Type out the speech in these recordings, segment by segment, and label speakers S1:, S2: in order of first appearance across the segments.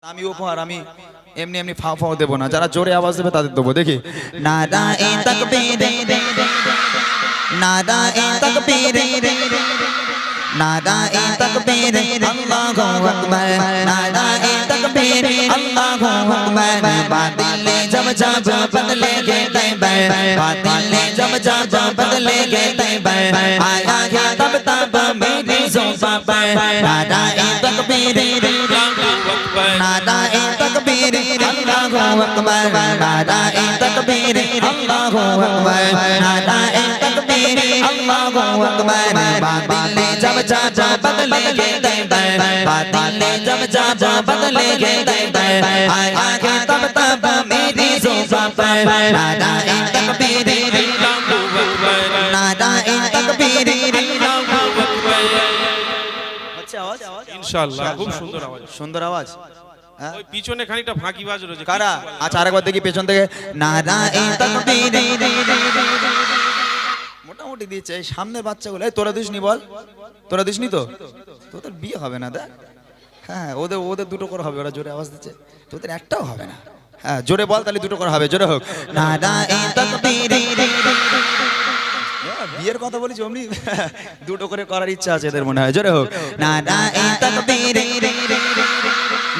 S1: আমি উপহার আমি এমনি এমনি ফাও ফাও দেব না, যারা জোরে আওয়াজ দেবে তাদের দেবো। দেখি নারায়ে তাকবীর, নারায়ে তাকবীর, নারায়ে তাকবীর, আল্লাহু আকবার, নারায়ে তাকবীর, আল্লাহু আকবার। বাতিলে जब जब बदलेगे तैबर, बातिले जब जब बदलेगे तैबर, आया है तब तब मेरी ज़ुबान पर नाराए तकबीर, नाराए तकबीर, अल्लाहु अकबर, नाराए तकबीर, अल्लाहु अकबर, नाराए तकबीर, अल्लाहु अकबर। बातिले जब जब बदलेगे तैबर, बातिले जब जब बदलेगे तैबर, आया है तब तब मेरी ज़ुबान पर नाराए तकबीर, नाराए तकबीर। अच्छा आवाज
S2: ইনশাআল্লাহ খুব সুন্দর আওয়াজ।
S1: সুন্দর আওয়াজ।
S2: ওই পিছনে খানিকটা ফাঁকি বাজ রয়েছে।
S1: কারা? আচ্ছা আরেকবার দেখি পেছন থেকে নারায়ে তাকবীর। মোটামুটি দিচ্ছে এই সামনের বাচ্চাগুলো। এই তোরা দিসনি বল, তোরা দিসনি তো? তোদের বিয়ে হবে না দেখ। হ্যাঁ ওদের ওদের দুটো করে হবে, ওরা জোরে আওয়াজ দিচ্ছে, তোদের একটাও হবে না। হ্যাঁ জোরে বল তাহলে দুটো করে হবে, জোরে হোক নারায়ে তাকবীর। বিয়ের কথা বলেছি অমনি দুটো করে করার ইচ্ছা আছে এদের মনে হয়, জোরে হোক নারায়ে তাকবীর,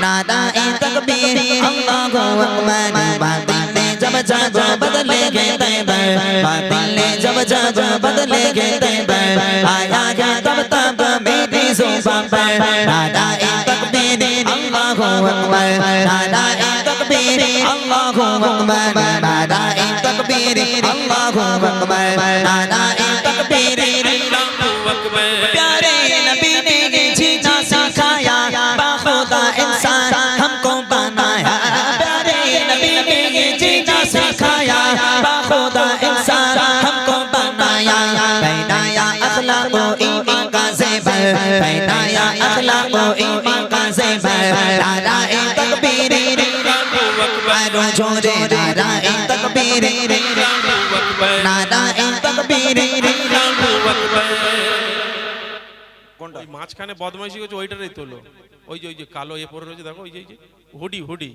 S1: नाराए तकबीर, अल्लाहु अकबर। बातिले जब जब बदलेगे तैबर, बातिले जब जब बदलेगे तैबर, आया है तब तब मेरी ज़ुबान पर नाराए तकबीर, अल्लाहु अकबर, नाराए तकबीर, अल्लाहु अकबर, नाराए तकबीर, अल्लाहु अकबर, नाराए तकबीर। प्यारे नबी ने जीना सिखाया, बाखुदा इंसान हमको बनाया। प्यारे नबी ने जीना सिखाया, बाखुदा इंसान हमको बनाया। पहनाया अखलाक व ईमान का ज़ेवर, पहनाया अखलाक व ईमान का ज़ेवर। नाराए तकबीर, मारो जोरे नाराए तकबीर, नाराए तकबीर।
S2: ওই মাঝখানে বদমাইশি করছে ওইটারই তোলো। ওই যে কালো এ পরে রয়েছে দেখো, ওই যে হুডি হুডি।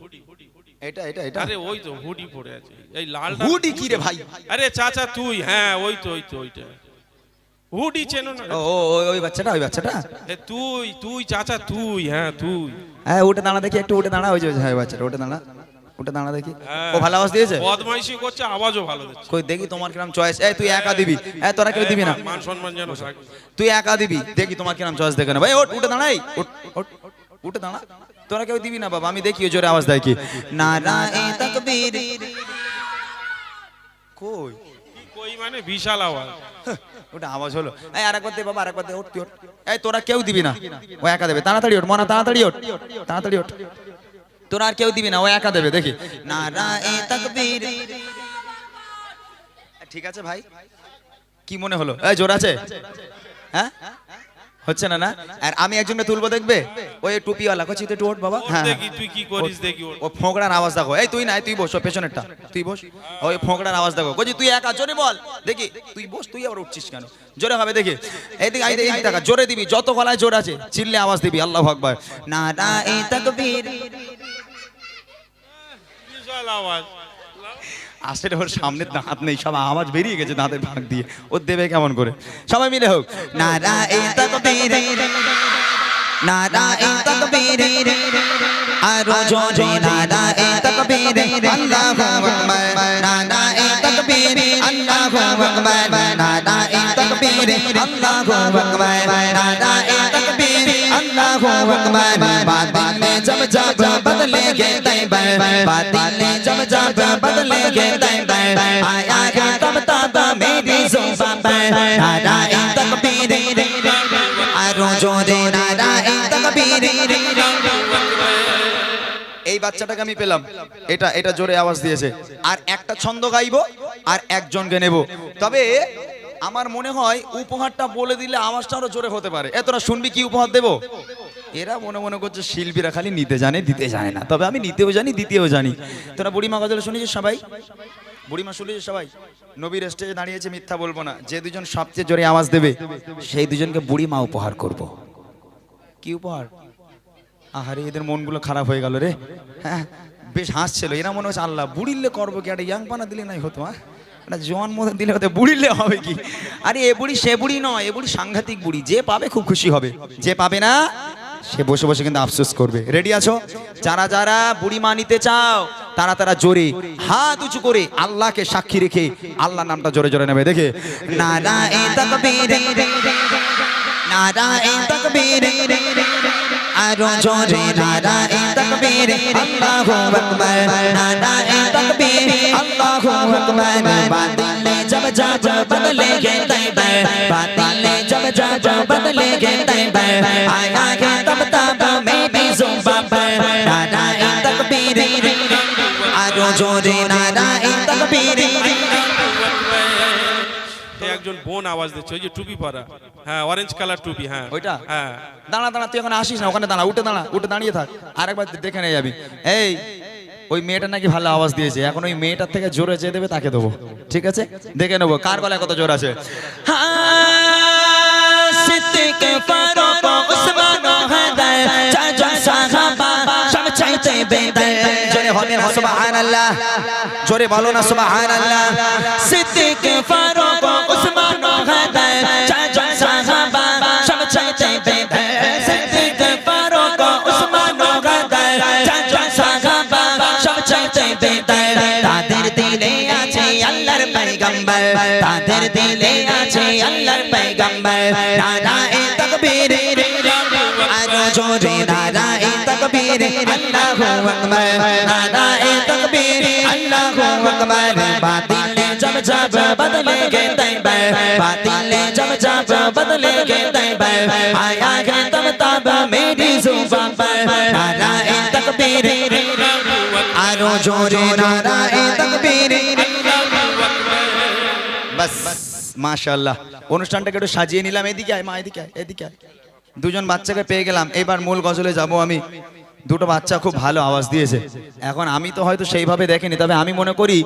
S1: এটা এটা এটা
S2: আরে ওই তো হুডি পরে আছে, এই লালটা
S1: হুডি কি রে ভাই?
S2: আরে চাচা তুই, হ্যাঁ ওই তো ওইটা হুডি চেনো না?
S1: ও ওই বাচ্চাটা, ওই বাচ্চাটা
S2: এ তুই তুই চাচা তুই, হ্যাঁ তুই।
S1: হ্যাঁ উঠে দাঁড়া দেখি, একটু উঠে দাঁড়া। ওই যে হ্যাঁ বাচ্চাটা উঠে দাঁড়া, উঠে দাঁড়া দেখি। ও ভালো আওয়াজ দিয়েছে,
S2: বদমাইশি করছে, আওয়াজও ভালো দিচ্ছে।
S1: কই দেখি তোমার কিরম চয়েস। এই তুই একা দিবি, এই তোরা কেউ দিবি না,
S2: মান সম্মান যেন থাকে।
S1: তুই একা দিবি, দেখি তোমার কিরম চয়েস দেখে না। ভাই ওঠ, উঠে দাঁড়াই, উঠে দাঁড়া। তোরা কেউ দিবি না বাবা, আমি দেখি জোরে আওয়াজ দেয় কি। নারায়ে তাকবীর। কই
S2: কই মানে বিশাল আওয়াজ।
S1: ওটা আওয়াজ হলো। এই আরেকবার দে বাবা, আরেকবার দে। ওঠ তুই ওঠ। এই তোরা কেউ দিবি না, ও একা দেবে। তাড়াতাড়ি ওঠ মনা, তাড়াতাড়ি ওঠ, তাড়াতাড়ি ওঠ। তোরা আর কেউ দিবি না, ও একা দেবে। দেখি নারায়ে তাকবীর। ঠিক আছে ভাই, কি মনে হলো? এই জোর আছে? হ্যাঁ হচ্ছে না না? আর আমি একজনকে তুলবো দেখবে, ওই টুপিওয়ালা কচি তো একটু ওঠ বাবা। হ্যাঁ
S2: দেখি তুই কি করিস দেখি।
S1: ও ফোঁকড়ার আওয়াজ দেখো। এই তুই না, তুই বস, পেছনেরটা তুই বস। ওই ফোঁকড়ার আওয়াজ দেখো। কচি তুই একা জোরে বল দেখি। তুই বস, তুই আবার উঠছিস কেন? জোরে হবে দেখি। এইদিকে এইদিকে টাকা জোরে দিবি, যত গলায় জোর আছে চিল্লে আওয়াজ দিবি। আল্লাহু আকবার, নারায়ে তাকবীর।
S2: বিশাল আওয়াজ।
S1: আসলে ওর সামনে দাঁত নেই, সব আওয়াজ বেরিয়ে গেছে দাঁতের ভাগ দিয়ে। ও দেবে কেমন করে? সবাই মিলে হোক নারায়ে তাকবীর, নারায়ে তাকবীর। আরো জোরে নারায়ে তাকবীর, আল্লাহু আকবার, নারায়ে তাকবীর, আল্লাহু আকবার, নারায়ে তাকবীর, আল্লাহু আকবার, নারায়ে তাকবীর, আল্লাহু আকবার। বাতিলে जब जब बदलेगे तैबर, बातिले जब जब बदलेगे तैबर, आया है तब तब मेरी ज़ुबान पर नाराए तकबीर। आरो जोरे नाराए तकबीर। এই বাচ্চাটাকে আমি পেলাম, এটা এটা জোরে আওয়াজ দিয়েছে। আর একটা ছন্দ গাইবো আর একজনকে নেব। তবে আমার মনে হয় উপহারটা বলে দিলে আওয়াজটা আরো জোরে হতে পারে। তোরা শুনবি কি উপহার দেবো? এরা মনে মনে করছে শিল্পীরা খালি নিতে জানে, দিতে জানে না। তবে আমি নিতেও জানি, দিতেও জানি। তোরা বুড়িমা গজল শুনেছিস সবাই? বুড়িমা শুনেছিস সবাই? নবীর স্টেজে দাঁড়িয়েছে, মিথ্যা বলবো না। যে দুজন সবচেয়ে জোরে আওয়াজ দেবে সেই দুজনকে বুড়িমা উপহার করব। কি উপহার? আহারে এদের মনগুলো খারাপ হয়ে গেল রে। হ্যাঁ বেশ হাসছিল, এরা মনে হচ্ছে আল্লাহ বুড়িলে করবো কি, একটা ইয়াং পানা দিলে নাই হতো, হ্যাঁ একটা জোয়ান মতো দিলে হতে, বুড়িলে হবে কি? আরে এ বুড়ি সে বুড়ি নয়, এ বুড়ি সাংঘাতিক বুড়ি, যে পাবে খুব খুশি হবে, যে পাবে না সে বসে বসে কিন্তু আফসোস করবে। রেডি আছো? যারা যারা বুড়ি মা নিতে চাও তারা তারা জোরে হাত উঁচু করে আল্লাহকে সাক্ষী রেখে আল্লাহ নামটা জোরে জোরে নেবে। দেখে নারায়ে তাকবীর, নারায়ে তাকবীর, আরো জোরে নারায়ে তাকবীর, আল্লাহু আকবার, নারায়ে তাকবীর, আল্লাহু আকবার। বাতিলে জব জব বদলেগে তৈবার, বাতিলে জব জব বদলেগে তৈবার, আয়া গে তব তব মেরি जुबान पर नाराए तकबीर, आरो जोरे नाराए तकबीर।
S2: একজন বোন আওয়াজ দিচ্ছে, ওই যে টুপি পরা, হ্যাঁ অরেঞ্জ কালার টুপি, হ্যাঁ
S1: ওইটা?
S2: হ্যাঁ।
S1: দাঁড়া দাঁড়া, তুই এখন আসিস না, ওখানে দাঁড়া, উঠে দাঁড়া, উঠে দাঁড়িয়ে থাক, আরেকবার দেখে নিয়ে যাবি। এই ওই মেয়েটা নাকি ভালো আওয়াজ দিয়েছে, এখন ওই মেয়েটার থেকে জোরে চেয়ে দেবে তাকে দেবো, ঠিক আছে? দেখে নেবো কার গলায় কত জোর আছে। সিদ্দিক ফারুক উসমান হায়দার চারজন সাহাবা সব চাইতে বেদার, জোরে হবে না সুবহানাল্লাহ, জোরে বলো না সুবহানাল্লাহ। সিদ্দিক ফারুক উসমান হায়দার চারজন সাহাবা সব চাইতে বেদার, সিদ্দিক ফারুক উসমান হায়দার চারজন সাহাবা সব চাইতে বেদার। তাদের দিলে আছে আল্লাহর পয়গম্বর, তাদের দিলে আছে আল্লাহর পয়গম্বর। নারায়ে তাকবীর, আরো জোরে নারায়ে তাকবীর, আল্লাহু আকবার, নারায়ে তাকবীর, আল্লাহু আকবার। বাতিলে জব জব বদলেগে তৈবার, বাতিলে জব জব বদলেগে তৈবার, আয়া গে তব তব মেরি जुबान पर नाराए तकबीर, आरो जोरे नाराए तकबीर। বাস মাশাআল্লাহ, অনুষ্ঠানটাকে একটু সাজিয়ে নিলাম। এদিকে আয় মা, এদিকে আয়, এদিকে আয়। দুজন বাচ্চাকে পেয়ে গেলাম, এবার মূল গজলে যাব আমি। দুটো বাচ্চা খুব ভালো আওয়াজ দিয়েছে। এখন আমি তো হয়তো সেইভাবে দেখিনি, তবে আমি মনে করি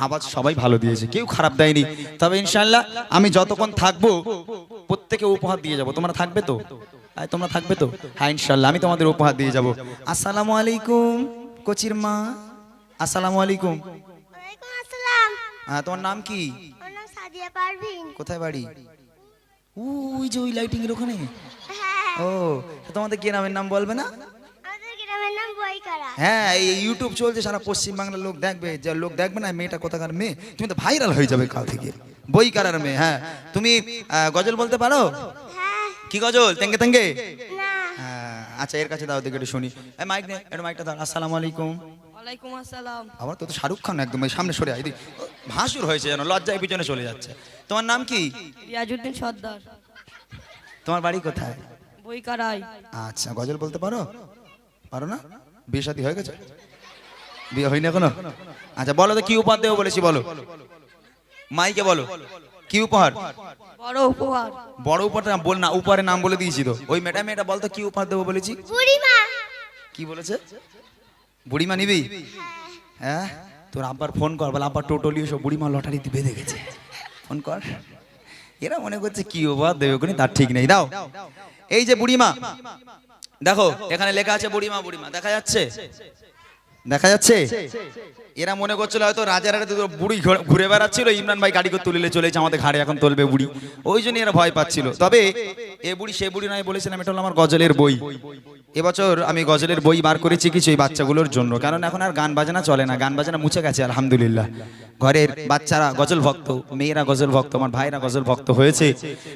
S1: আওয়াজ সবাই ভালো দিয়েছে, কেউ খারাপ দেয়নি। তবে ইনশাআল্লাহ আমি যতক্ষণ থাকবো প্রত্যেকে উপহার দিয়ে যাব। তোমরা থাকবে তো? তোমরা থাকবে তো? হ্যাঁ ইনশাআল্লাহ আমি তোমাদের উপহার দিয়ে যাব। আসসালামু আলাইকুম কোচির মা, আসসালামু আলাইকুম।
S3: ওয়ালাইকুম আসসালাম।
S1: হ্যাঁ তোমার নাম কি?
S3: আমার নাম সাদিয়া পারভিন।
S1: কোথায় বাড়ি? ওই যে ওই লাইটিং এর ওখানে।
S3: হ্যাঁ,
S1: ও তোমাদের গ্রামের নাম বলবে না?
S3: আমাদের গ্রামের নাম বইকারা।
S1: হ্যাঁ এই ইউটিউব চলছে, সারা পশ্চিম বাংলার লোক দেখবে, যে লোক দেখবে না মেয়েটা কোথাকার মেয়ে, তুমি তো ভাইরাল হয়ে যাবে কাল থেকে। বইকারার মেয়ে। হ্যাঁ তুমি গজল বলতে পারো?
S3: হ্যাঁ।
S1: কি গজল? তেঙ্গে তেঙ্গে?
S3: না।
S1: আচ্ছা এর কাছে দাও দেখে একটু শুনি। এই মাইক নে, একটু মাইকটা দাও। আসসালামু আলাইকুম।
S4: ওয়ালাইকুম আসসালাম।
S1: আবার তো শাহরুখ খান একদম, এই সামনে সরে আয়। ভাসুর হয়েছে যেন, লজ্জায় পিছনে চলে যাচ্ছে। তোমার নাম কি?
S4: রিয়াজউদ্দিন সর্দার।
S1: তোমার বাড়ি কোথায়?
S4: বইকারাই।
S1: আচ্ছা গজল বলতে পারো? পারো না? বিয়ে শাদী হয়ে গেছে? বিয়ে হয়নি এখনো? আচ্ছা বলো তো কি উপহার দেবো বলেছি, বলো মাইকে বলো কি উপহার?
S4: বড় উপহার।
S1: বড় উপহারটা বল না, উপহারের নাম বলে দিয়েছি তো। ওই মেয়েটা বলতো কি উপহার দেবো বলেছি?
S3: বুড়িমা।
S1: কি বলেছে? বুড়িমা নিবি? হ্যাঁ তোর আব্বার ফোন কর, বলে আব্বার টোটলি সব বুড়িমা লটারি বেঁধে গেছে, ফোন কর। এরা মনে করছে কি উপহার দেবে কোনি, তার ঠিক নেই। দাও এই যে বুড়িমা, দেখো এখানে লেখা আছে বুড়িমা। বুড়িমা দেখা যাচ্ছে? দেখা যাচ্ছে? এরা মনে করছিল হয়তো রাজার হাটে দুটো বুড়ি ঘুরে বেড়াচ্ছিল, ইমরান ভাই গাড়ি করে তুলে চলেছে আমাদের ঘাড়ে, এখন তুলবে বুড়ি, ওই জন্য এরা ভয় পাচ্ছিল। তবে এ বুড়ি সে বুড়ি নয়, বলেছিলাম এটা হলো আমার গজলের বই। এবছর আমি গজলের বই বার করেছি কিছু এই বাচ্চাগুলোর জন্য, কারণ এখন আর গান বাজনা চলে না, গান বাজনা মুছে গেছে আলহামদুলিল্লাহ। ঘরের বাচ্চারা গজল ভক্ত, মেয়েরা গজল ভক্ত, আমার ভাইরা গজল ভক্ত হয়েছে।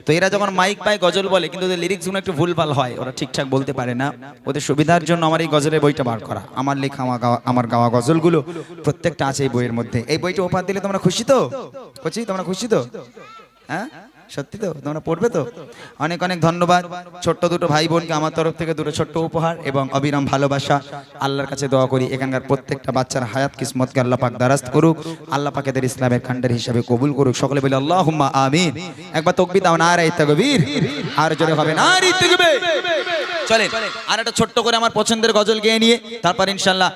S1: তো এরা যখন মাইক পায় গজল বলে, কিন্তু ওদের লিরিক্সগুলো একটু ভুলভাল হয়, ওরা ঠিকঠাক বলতে পারে না। ওদের সুবিধার জন্য আমার এই গজলের বইটা বার করা, আমার লেখা আমার গাওয়া গজলগুলো প্রত্যেকটা আছে এই বইয়ের মধ্যে। এই বইটা উপহার দিলে তোমরা খুশি তো? কচি তোমরা খুশি তো? হ্যাঁ সত্যি তো? তোমরা পড়বে তো? অনেক অনেক ধন্যবাদ ছোট্ট দুটো ভাই বোনকে আমার তরফ থেকে দুটো ছোট্ট উপহার এবং অবিরাম ভালোবাসা। আল্লাহর কাছে দোয়া করি এখানকার প্রত্যেকটা বাচ্চার হায়াত কিসমতকে আল্লাহ পাক দারাস্ত করুক, আল্লাহ পাক এদের ইসলামের খান্ডার হিসাবে কবুল করুক। সকলে বলি আল্লাহুম্মা আমিন। একবার তাকবীর দাও, নারে তাকবীর। আর জোরে হবে নারে তাকবীর। চলেন আর একটা ছোট্ট করে আমার পছন্দের গজল গেয়ে নিয়ে তারপর ইনশাআল্লাহ